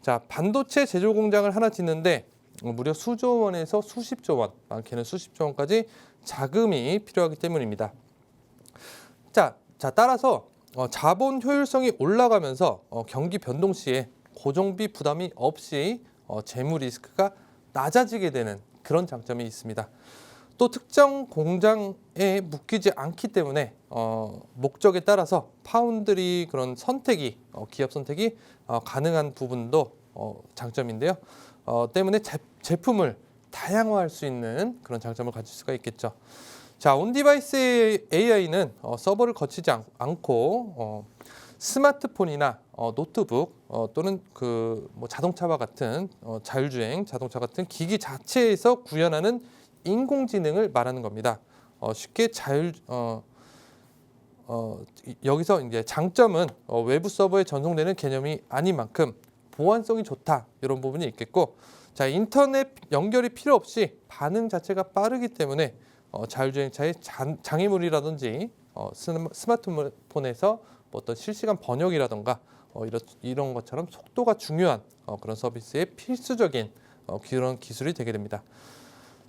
자 반도체 제조 공장을 하나 짓는데 무려 수조 원에서 수십조 원, 많게는 수십조 원까지 자금이 필요하기 때문입니다. 자 따라서 자본 효율성이 올라가면서 경기 변동 시에 고정비 부담이 없이 재무 리스크가 낮아지게 되는 그런 장점이 있습니다. 또 특정 공장에 묶이지 않기 때문에 목적에 따라서 파운드리 그런 선택이 기업 선택이 가능한 부분도 장점인데요. 때문에 제품을 다양화할 수 있는 그런 장점을 가질 수가 있겠죠. 자, 온디바이스 AI는 서버를 거치지 않고 스마트폰이나 노트북 또는 뭐 자동차와 같은 자율주행 자동차 같은 기기 자체에서 구현하는 인공지능을 말하는 겁니다. 쉽게 여기서 이제 장점은 외부 서버에 전송되는 개념이 아닌 만큼 보안성이 좋다 이런 부분이 있겠고, 자 인터넷 연결이 필요 없이 반응 자체가 빠르기 때문에 자율주행차의 장애물이라든지 스마트폰에서 뭐 어떤 실시간 번역이라든가 이런 것처럼 속도가 중요한 그런 서비스의 필수적인 그런 기술이 되게 됩니다.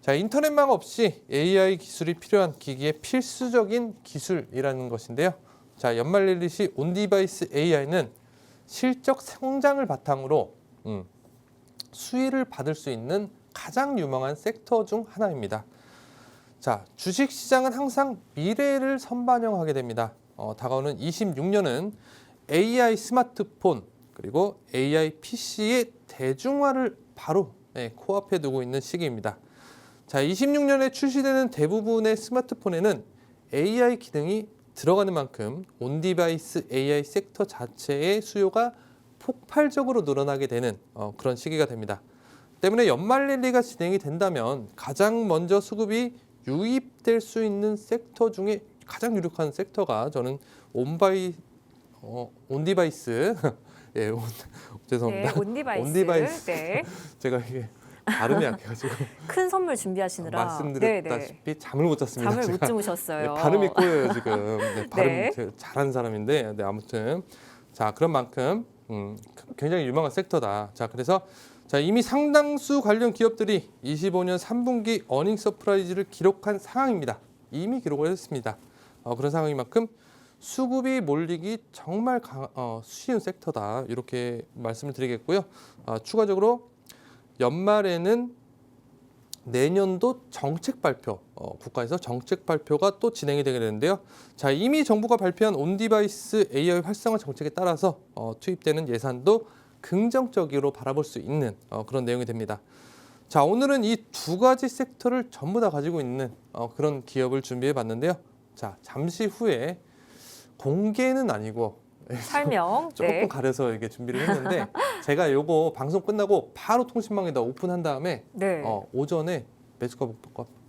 자, 인터넷망 없이 AI 기술이 필요한 기기의 필수적인 기술이라는 것인데요. 자, 연말 릴리시 온디바이스 AI는 실적 성장을 바탕으로 수혜를 받을 수 있는 가장 유망한 섹터 중 하나입니다. 자, 주식시장은 항상 미래를 선반영하게 됩니다. 다가오는 26년은 AI 스마트폰 그리고 AI PC의 대중화를 바로 코앞에 두고 있는 시기입니다. 자, 26년에 출시되는 대부분의 스마트폰에는 AI 기능이 들어가는 만큼 온디바이스 AI 섹터 자체의 수요가 폭발적으로 늘어나게 되는 그런 시기가 됩니다. 때문에 연말 랠리가 진행이 된다면 가장 먼저 수급이 유입될 수 있는 섹터 중에 가장 유력한 섹터가 저는 온디바이스 예, 죄송합니다. 네, 온디바이스. 온디바이스. 네. 제가 이게 발음이 약해가지고 큰 선물 준비하시느라 말씀드렸다시피 잠을 못 잤습니다. 잠을 못 제가. 주무셨어요. 네, 발음이 꼬여요 지금. 네, 발음 네. 제가 잘하는 사람인데 네, 아무튼 자 그런 만큼 굉장히 유망한 섹터다. 자 그래서 자 이미 상당수 관련 기업들이 25년 3분기 어닝 서프라이즈를 기록한 상황입니다. 이미 기록을 했습니다. 그런 상황인 만큼 수급이 몰리기 정말 쉬운 섹터다. 이렇게 말씀을 드리겠고요. 추가적으로 연말에는 내년도 정책 발표, 국가에서 정책 발표가 또 진행이 되게 되는데요. 자, 이미 정부가 발표한 온디바이스 AI 활성화 정책에 따라서 투입되는 예산도 긍정적으로 바라볼 수 있는 그런 내용이 됩니다. 자, 오늘은 이 두 가지 섹터를 전부 다 가지고 있는 그런 기업을 준비해 봤는데요. 자, 잠시 후에 공개는 아니고 설명. 조금 네. 가려서 이게 준비를 했는데 제가 요거 방송 끝나고 바로 통신망에다 오픈한 다음에 네. 오전에 매수가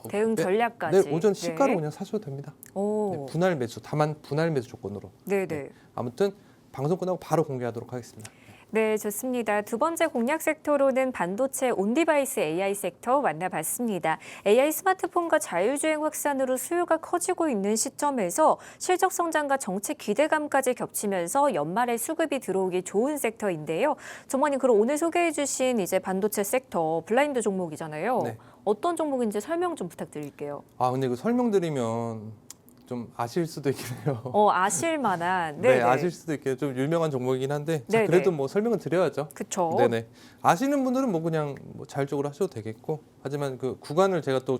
대응 전략까지. 네, 오전 시가로 네. 그냥 사셔도 됩니다. 오. 네, 분할 매수, 다만 분할 매수 조건으로. 네, 네. 네. 아무튼 방송 끝나고 바로 공개하도록 하겠습니다. 네, 좋습니다. 두 번째 공략 섹터로는 반도체 온디바이스 AI 섹터 만나봤습니다. AI 스마트폰과 자율주행 확산으로 수요가 커지고 있는 시점에서 실적 성장과 정책 기대감까지 겹치면서 연말에 수급이 들어오기 좋은 섹터인데요. 전문가님, 그럼 오늘 소개해 주신 이제 반도체 섹터 블라인드 종목이잖아요. 네. 어떤 종목인지 설명 좀 부탁드릴게요. 근데 이거 설명드리면 좀 아실 수도 있긴 해요. 아실 만한. 네, 네, 아실 수도 있게 좀 유명한 종목이긴 한데 자, 네네. 그래도 뭐 설명은 드려야죠. 그쵸. 네네. 아시는 분들은 뭐 그냥 뭐 자율적으로 하셔도 되겠고 하지만 그 구간을 제가 또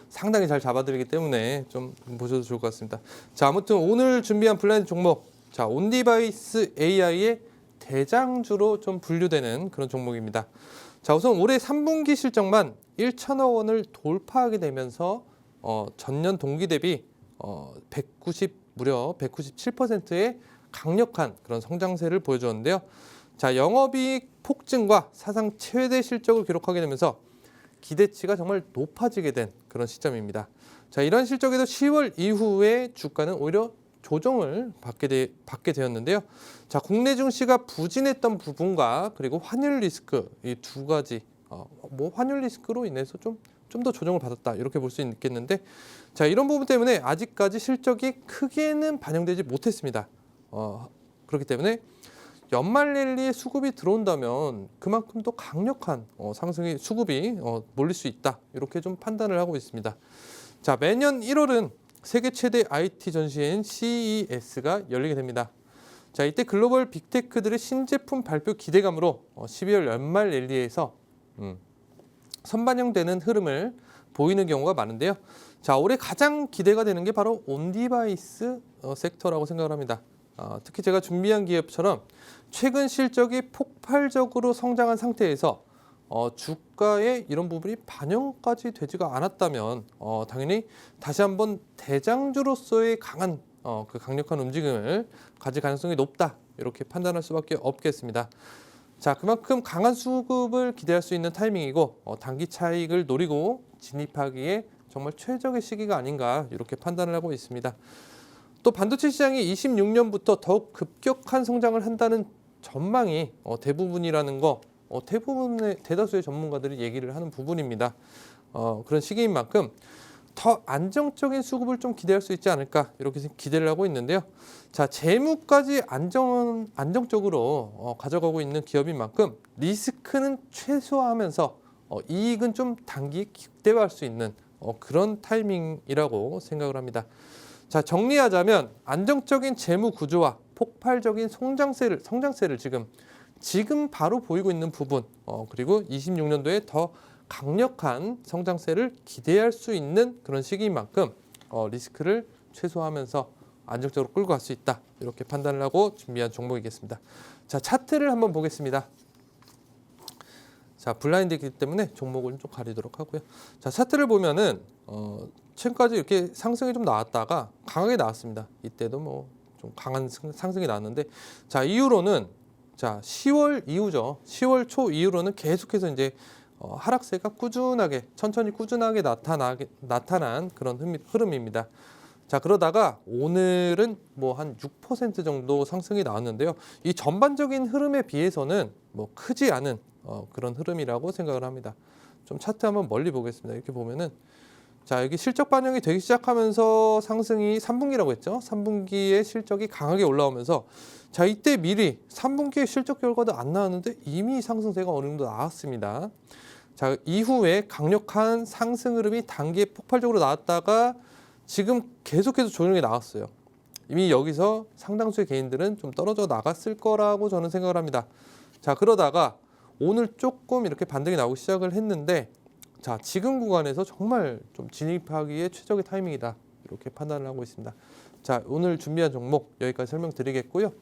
상당히 잘 잡아드리기 때문에 좀 보셔도 좋을 것 같습니다. 자, 아무튼 오늘 준비한 블라인드 종목, 자 온디바이스 AI의 대장주로 좀 분류되는 그런 종목입니다. 자, 우선 올해 3분기 실적만 1천억 원을 돌파하게 되면서 전년 동기 대비 무려 197%의 강력한 그런 성장세를 보여주었는데요. 자, 영업이익 폭증과 사상 최대 실적을 기록하게 되면서 기대치가 정말 높아지게 된 그런 시점입니다. 자, 이런 실적에도 10월 이후에 주가는 오히려 조정을 받게 되었는데요. 자, 국내 증시가 부진했던 부분과 그리고 환율 리스크 이 두 가지 환율 리스크로 인해서 좀 더 조정을 받았다 이렇게 볼 수 있겠는데 자 이런 부분 때문에 아직까지 실적이 크게는 반영되지 못했습니다. 그렇기 때문에 연말 랠리에 수급이 들어온다면 그만큼 또 강력한 상승의 수급이 몰릴 수 있다 이렇게 좀 판단을 하고 있습니다. 자 매년 1월은 세계 최대 IT 전시회인 CES가 열리게 됩니다. 자 이때 글로벌 빅테크들의 신제품 발표 기대감으로 12월 연말 랠리에서 선반영되는 흐름을 보이는 경우가 많은데요. 자, 올해 가장 기대가 되는 게 바로 온디바이스 섹터라고 생각을 합니다. 특히 제가 준비한 기업처럼 최근 실적이 폭발적으로 성장한 상태에서 주가에 이런 부분이 반영까지 되지가 않았다면 당연히 다시 한번 대장주로서의 강력한 움직임을 가질 가능성이 높다 이렇게 판단할 수밖에 없겠습니다. 자, 그만큼 강한 수급을 기대할 수 있는 타이밍이고 단기 차익을 노리고 진입하기에 정말 최적의 시기가 아닌가 이렇게 판단을 하고 있습니다. 또 반도체 시장이 26년부터 더욱 급격한 성장을 한다는 전망이 대부분이라는 거 대부분의 대다수의 전문가들이 얘기를 하는 부분입니다. 그런 시기인 만큼 더 안정적인 수급을 좀 기대할 수 있지 않을까 이렇게 기대를 하고 있는데요. 자, 재무까지 안정적으로 가져가고 있는 기업인 만큼 리스크는 최소화하면서 이익은 좀 단기 극대화할 수 있는 그런 타이밍이라고 생각을 합니다. 자, 정리하자면 안정적인 재무 구조와 폭발적인 성장세를 지금 바로 보이고 있는 부분 그리고 26년도에 더 강력한 성장세를 기대할 수 있는 그런 시기인 만큼 리스크를 최소화하면서 안정적으로 끌고 갈 수 있다 이렇게 판단을 하고 준비한 종목이겠습니다. 자 차트를 한번 보겠습니다. 자, 블라인드이기 때문에 종목을 좀 가리도록 하고요. 자, 차트를 보면은 최근까지 이렇게 상승이 좀 나왔다가 강하게 나왔습니다. 이때도 뭐 좀 강한 상승이 나왔는데, 자, 이후로는 자 10월 이후죠. 10월 초 이후로는 계속해서 이제 하락세가 천천히 꾸준하게 나타난 그런 흐름입니다. 자, 그러다가 오늘은 뭐 한 6% 정도 상승이 나왔는데요. 이 전반적인 흐름에 비해서는 뭐 크지 않은 그런 흐름이라고 생각을 합니다. 좀 차트 한번 멀리 보겠습니다. 이렇게 보면은 자, 여기 실적 반영이 되기 시작하면서 상승이 3분기라고 했죠. 3분기에 실적이 강하게 올라오면서 자, 이때 미리 3분기의 실적 결과도 안 나왔는데 이미 상승세가 어느 정도 나왔습니다. 자, 이후에 강력한 상승 흐름이 단기에 폭발적으로 나왔다가 지금 계속해서 조정이 나왔어요. 이미 여기서 상당수의 개인들은 좀 떨어져 나갔을 거라고 저는 생각을 합니다. 자, 그러다가 오늘 조금 이렇게 반등이 나오기 시작을 했는데, 자, 지금 구간에서 정말 좀 진입하기에 최적의 타이밍이다, 이렇게 판단을 하고 있습니다. 자, 오늘 준비한 종목 여기까지 설명드리겠고요.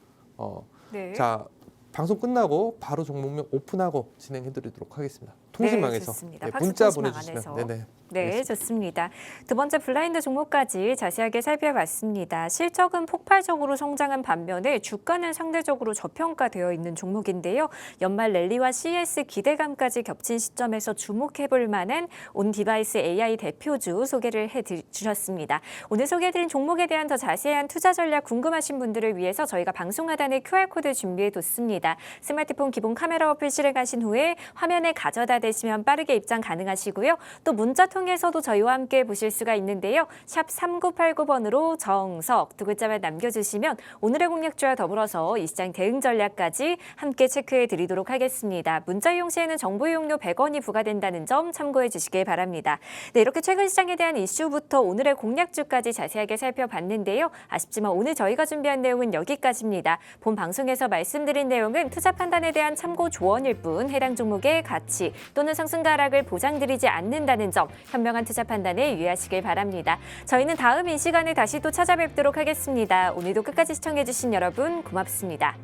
네. 자, 방송 끝나고 바로 종목명 오픈하고 진행해드리도록 하겠습니다. 통신망에서 좋습니다. 문자 통신망 보내주시면 안에서. 네네. 네, 좋습니다. 두 번째 블라인드 종목까지 자세하게 살펴봤습니다. 실적은 폭발적으로 성장한 반면에 주가는 상대적으로 저평가되어 있는 종목인데요. 연말 랠리와 CES 기대감까지 겹친 시점에서 주목해볼 만한 온디바이스 AI 대표주 소개를 해주셨습니다. 오늘 소개해드린 종목에 대한 더 자세한 투자 전략 궁금하신 분들을 위해서 저희가 방송 하단에 QR코드 준비해뒀습니다. 스마트폰 기본 카메라 어플 실행하신 후에 화면에 가져다 대시면 빠르게 입장 가능하시고요. 또 문자 통해서도 저희와 함께 보실 수가 있는데요. 샵 3989번으로 정석 두 글자만 남겨주시면 오늘의 공략주와 더불어서 이 시장 대응 전략까지 함께 체크해 드리도록 하겠습니다. 문자 이용 시에는 정보 이용료 100원이 부과된다는 점 참고해 주시길 바랍니다. 네, 이렇게 최근 시장에 대한 이슈부터 오늘의 공략주까지 자세하게 살펴봤는데요. 아쉽지만 오늘 저희가 준비한 내용은 여기까지입니다. 본 방송에서 말씀드린 내용은 투자 판단에 대한 참고 조언일 뿐 해당 종목의 가치 또는 상승과 하락을 보장드리지 않는다는 점 현명한 투자 판단에 유의하시길 바랍니다. 저희는 다음 이 시간에 다시 또 찾아뵙도록 하겠습니다. 오늘도 끝까지 시청해주신 여러분 고맙습니다.